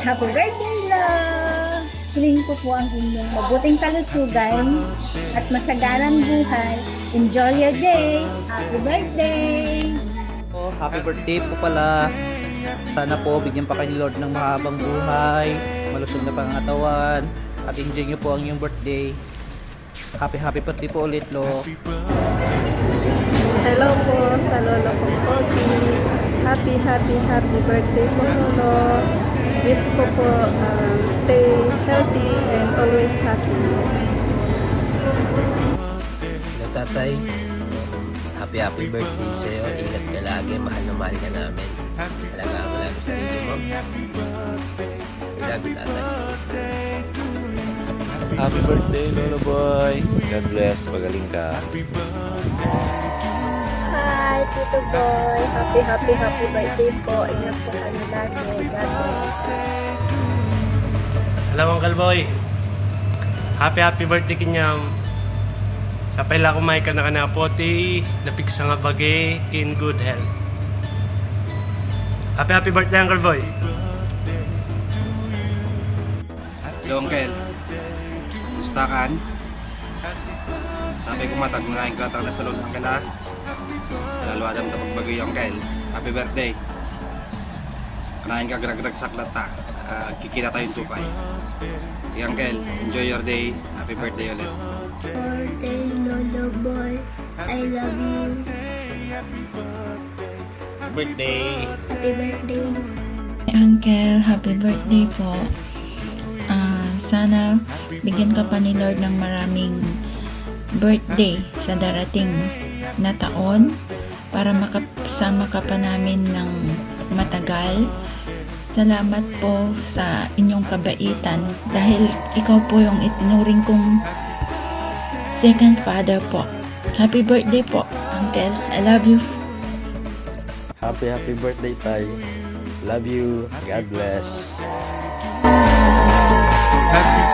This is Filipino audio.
happy birthday, love! Hiling ko po ang inyong mabuting kalusugan at masaganang buhay. Enjoy your day! Happy birthday! Oh, happy birthday po pala. Sana po bigyan pa kayo ni Lord ng mahabang buhay, malusog na pangatawan, at enjoy nyo po ang inyong birthday. Happy birthday po ulit, Lo. Hello po sa lolo ko Pogi. Happy birthday po, Lolo. Wish ko po stay healthy and always happy. Hello tatay, happy birthday sa'yo. Ingat ka lagi, mahal na mahal ka namin. Alagaan mo lang ang sarili mo. I love you tatay. Happy birthday, Lolo Boy. God bless. Pagaling ka. Hi, Tito Boy. Happy birthday po. Ingat po kayo lagi. God bless. Hello, Uncle Boy. Happy birthday kinyam. Sa pala kumay ka na kanapoti, napigsa nga bagay, in good health. Happy birthday, Uncle Boy. Hello, Uncle. Gusta kan? Sabi ko matag na yung kratang na salon, Uncle, ha? Nalaluadam ta pagbagoy, Uncle. Happy birthday. Kanahin ka gragrag saklat ta. Kikita tayong tupay. Sige, Uncle. Enjoy your day. Happy birthday ulit. Birthday, Lolo Boy. I love you. Birthday. Happy birthday. Uncle, happy birthday po. Sana bigyan ka pa ni Lord ng maraming birthday sa darating na taon para makasama ka pa namin ng matagal. Salamat po sa inyong kabaitan dahil ikaw po yung itinuring kong second father po. Happy birthday po, Uncle. I love you. Happy birthday, Tay. Love you. God bless. Happy